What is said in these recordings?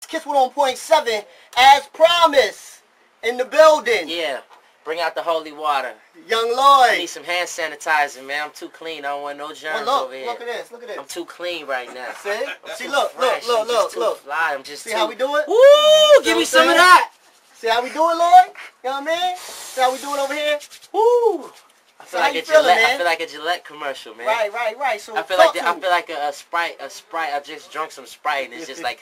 Kiss 101.7 as promised in the building. Yeah, bring out the holy water. Young I Lloyd. need some hand sanitizer, man. I'm too clean. I don't want no germs over here. Look at this. Look at this. I'm too clean right now. See, look. Fly. I'm just See too... how we do it? Woo! Give me some of that. See how we do it, Lloyd? You know what I mean? See how we do it over here? Woo! I feel like a Gillette. I feel like a Gillette commercial, man. Right. So I feel like a Sprite. I've just drunk some Sprite, and it's just like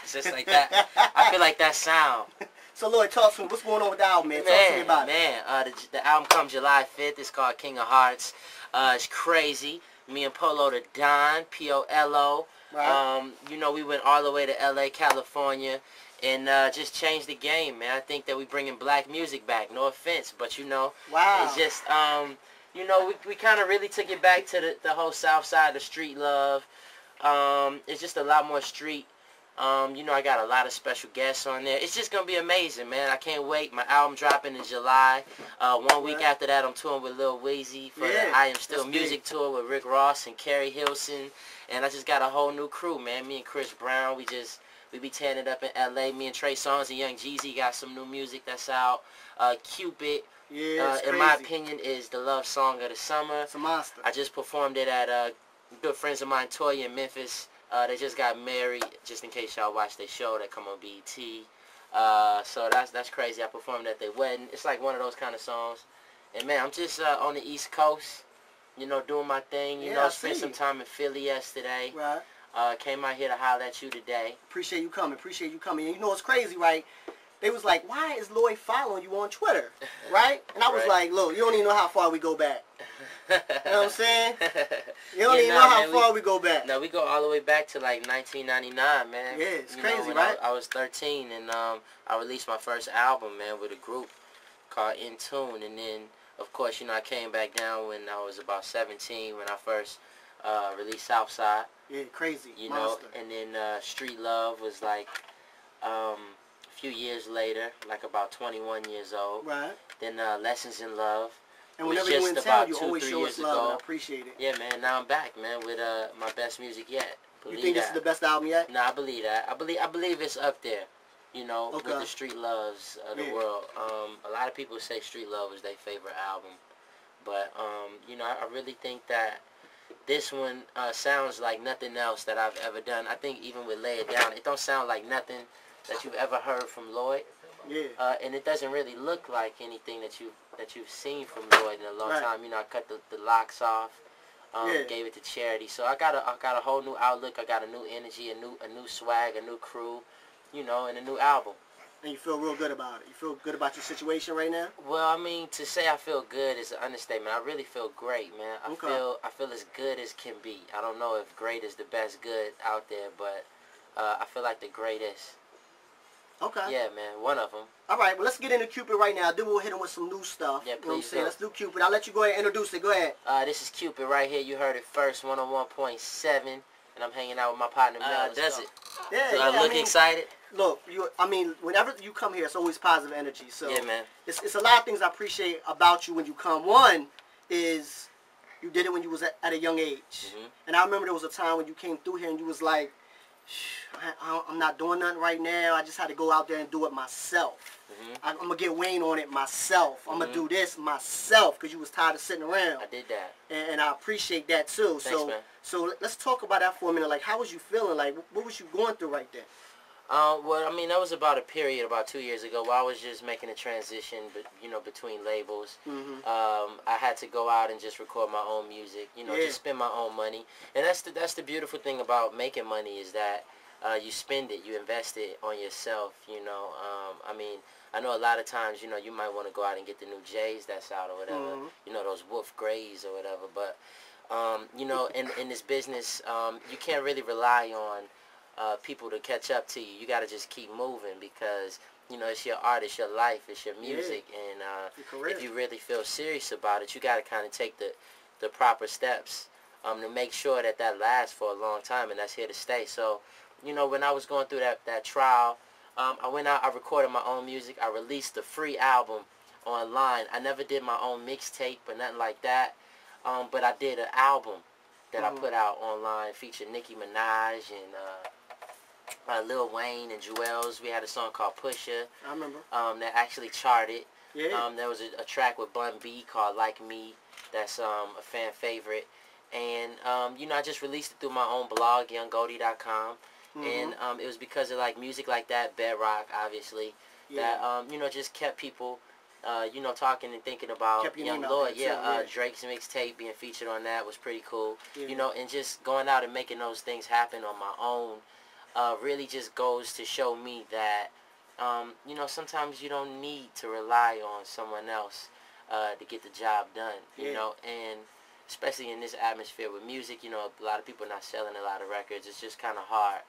it's just like that. I feel like that sound. So Lloyd, talk to me. What's going on with the album, man? Talk to me about it. The album comes July 5th. It's called King of Hearts. It's crazy. Me and Polo the Don, P-O-L-O. Right. You know, we went all the way to L.A., California, and just changed the game, man. I think that we bringing black music back. No offense, but you know, it's just, you know, we kind of really took it back to the whole South Side, the street love. It's just a lot more street. You know, I got a lot of special guests on there. It's just going to be amazing, man. I can't wait. My album dropping in July. 1 week after that, I'm touring with Lil Weezy for the I Am Still Music tour with Rick Ross and Carrie Hilson. And I just got a whole new crew, man. Me and Chris Brown, we be tearing it up in L.A. Me and Trey Songz and Young Jeezy got some new music that's out. Cupid, in my opinion, is the love song of the summer. It's a monster. I just performed it at good friends of mine, Toya in Memphis. They just got married, just in case y'all watch their show that come on BET. So that's crazy. I performed at their wedding. It's like one of those kind of songs. And man, I'm just on the East Coast, you know, doing my thing. You know, spent some time in Philly yesterday. Right. Came out here to holler at you today. Appreciate you coming. And you know what's crazy, right? They was like, why is Lloyd following you on Twitter? Right? And I was like, look, you don't even know how far we go back. You know what I'm saying? You don't even know how far we go back. No, we go all the way back to like 1999, man. Yeah, it's crazy, right? I was 13 and I released my first album, man, with a group called In Tune. And then, of course, you know, I came back down when I was about 17 when I first released Southside. Yeah, crazy. You know, and then Street Love was like a few years later, like about 21 years old. Right. Then Lessons in Love. And whenever you in town, you always show us love, and I appreciate it. Yeah, man. Now I'm back, man, with my best music yet. You think this is the best album yet? No, I believe that. I believe it's up there. You know, with the street loves of the world. A lot of people say Street Love is their favorite album, but you know, I really think that this one sounds like nothing else that I've ever done. I think even with Lay It Down, it don't sound like nothing that you've ever heard from Lloyd. Yeah. And it doesn't really look like anything that you've seen from Lloyd in a long time. You know, I cut the locks off, gave it to charity. So I got a whole new outlook. I got a new energy, a new swag, a new crew, you know, and a new album. And you feel real good about it. You feel good about your situation right now? Well, I mean, to say I feel good is an understatement. I really feel great, man. I feel as good as can be. I don't know if great is the best good out there, but I feel like the greatest. Okay. Yeah, man. One of them. All right. Well, let's get into Cupid right now. Then we'll hit him with some new stuff. Yeah, please. You know what I'm saying? Let's do Cupid. I'll let you go ahead and introduce it. Go ahead. This is Cupid right here. You heard it first, 101.7. And I'm hanging out with my partner, Mel. Does it? Yeah, so I look excited? Look, I mean, whenever you come here, it's always positive energy. So yeah, man. It's a lot of things I appreciate about you when you come. One is you did it when you was at a young age. And I remember there was a time when you came through here and you was like, I'm not doing nothing right now. I just had to go out there and do it myself. I'm going to get Wayne on it myself. I'm going to do this myself because you was tired of sitting around. I did that. And I appreciate that too. Thanks, man. So let's talk about that for a minute. Like, how was you feeling? Like, what was you going through right then? Well, I mean, that was about a period about 2 years ago where I was just making a transition, you know, between labels. I had to go out and just record my own music, you know, just spend my own money. And that's the beautiful thing about making money is that you spend it, you invest it on yourself, you know. I mean, I know a lot of times, you know, you might want to go out and get the new J's that's out or whatever, you know, those Wolf Grays or whatever. But, you know, in this business, you can't really rely on people to catch up to you. You got to just keep moving because, you know, it's your art, it's your life, it's your music. And if you really feel serious about it, you got to kind of take the proper steps to make sure that lasts for a long time and that's here to stay. So, you know, when I was going through that trial, I went out, I recorded my own music. I released a free album online. I never did my own mixtape or nothing like that, but I did an album that I put out online featuring Nicki Minaj and Lil Wayne and Jewels. We had a song called Pusha. I remember. That actually charted. Yeah. There was a track with Bun B called Like Me. That's a fan favorite. And, you know, I just released it through my own blog, younggoldie.com. And it was because of, like, music like that, Bedrock, obviously, that, you know, just kept people, you know, talking and thinking about Young Lloyd. Drake's mixtape being featured on that was pretty cool. You know, and just going out and making those things happen on my own really just goes to show me that, you know, sometimes you don't need to rely on someone else to get the job done, you know, and especially in this atmosphere with music, you know, a lot of people are not selling a lot of records. It's just kind of hard.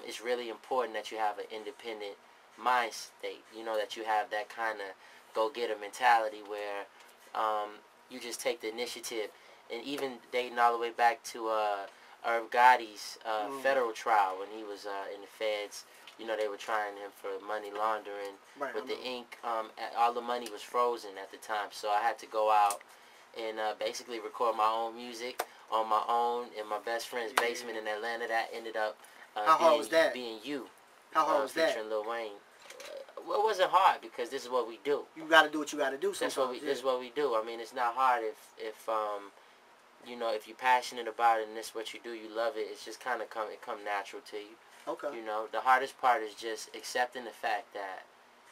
It's really important that you have an independent mind state, you know, that you have that kind of go-getter mentality where you just take the initiative. And even dating all the way back to Irv Gotti's federal trial when he was in the feds, you know, they were trying him for money laundering with the ink. All the money was frozen at the time, so I had to go out and basically record my own music on my own in my best friend's basement in Atlanta. That ended up being You. How hard was that? Featuring Lil Wayne. Well, it wasn't hard because this is what we do. You got to do what you got to do sometimes. This is what we do. I mean, it's not hard if you know, if you're passionate about it and this is what you do, you love it, it's just kind of come natural to you. Okay. You know, the hardest part is just accepting the fact that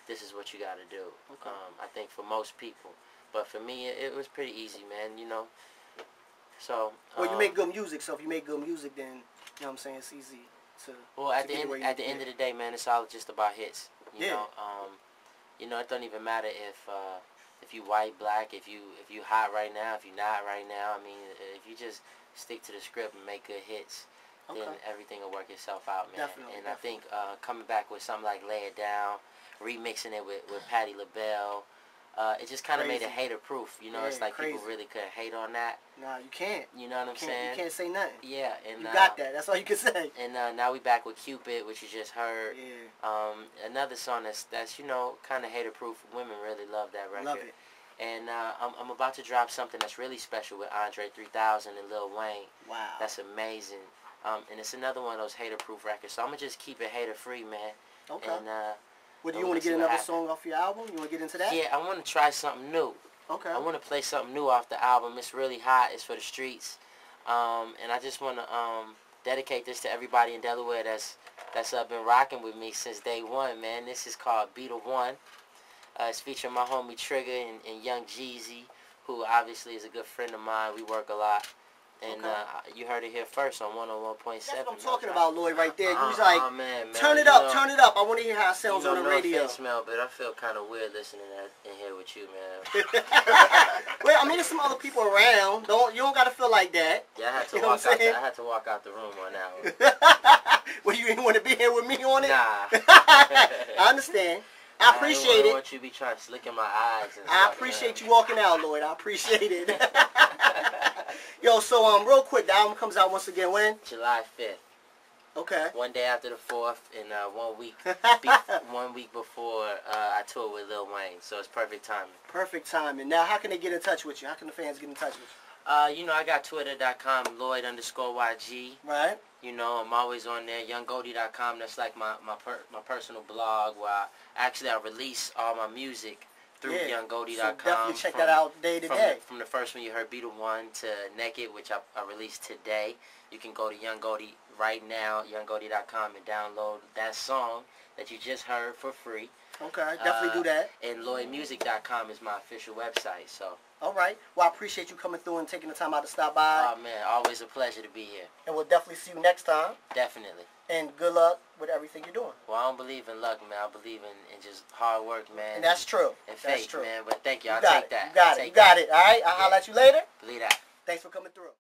this is what you got to do. Okay. I think for most people. But for me, it was pretty easy, man, you know. So. Well, you make good music, so if you make good music, then, you know what I'm saying, it's easy to. Well, at the end of the day, man, it's all just about hits. You know, you know, it doesn't even matter if you white, black, if you hot right now, if you're not right now. I mean, if you just stick to the script and make good hits, then everything will work itself out, man. And I think coming back with something like Lay It Down, remixing it with Patti LaBelle, it just kind of made it hater-proof. You know, it's like people really couldn't hate on that. Nah, you can't. You know what I'm saying? You can't say nothing. Yeah, and you got that. That's all you can say. And now we back with Cupid, which you just heard. Yeah. Another song that's you know kind of hater-proof. Women really love that record. Love it. And I'm about to drop something that's really special with Andre 3000 and Lil Wayne. Wow. That's amazing. And it's another one of those hater-proof records. So I'm gonna just keep it hater-free, man. Okay. And well, do you want to get another song off your album? You want to get into that? Yeah, I want to try something new. Okay. I want to play something new off the album. It's really hot. It's for the streets. And I just want to dedicate this to everybody in Delaware that's been rocking with me since day one, man. This is called Be The One. It's featuring my homie Trigger and Young Jeezy, who obviously is a good friend of mine. We work a lot. And you heard it here first on 101.7. That's what I'm talking about, Lloyd, right there. You was like, man, turn it up, turn it up. I want to hear how it sounds on the radio. No offense, but I feel kind of weird listening in here with you, man. Well, I mean, there's some other people around. You don't got to feel like that. Yeah, I had to walk out the room on that one. Well, you didn't want to be here with me on it? Nah. I understand. I appreciate it. I want you to be trying to slick in my eyes. I appreciate you walking out, Lloyd. I appreciate it. Yo, so real quick, the album comes out once again when? July 5th. Okay. One day after the 4th, and 1 week 1 week before I toured with Lil Wayne. So it's perfect timing. Perfect timing. Now, how can they get in touch with you? How can the fans get in touch with you? You know, I got Twitter.com, Lloyd_YG. Right. You know, I'm always on there. YoungGoldie.com. That's like my personal blog where I release all my music through YoungGoldie.com. So definitely check that out day to day. From the first one you heard, Be The One, to Naked, which I released today. You can go to Young Goldie right now, YoungGoldie.com, and download that song that you just heard for free. Okay, definitely do that. And LloydMusic.com is my official website. So. All right. Well, I appreciate you coming through and taking the time out to stop by. Oh, man. Always a pleasure to be here. And we'll definitely see you next time. Definitely. And good luck with everything you're doing. Well, I don't believe in luck, man. I believe in just hard work, man. And that's true. And faith, man. But thank you. I'll take that. You got it. All right? I'll holler at you later. Believe that. Thanks for coming through.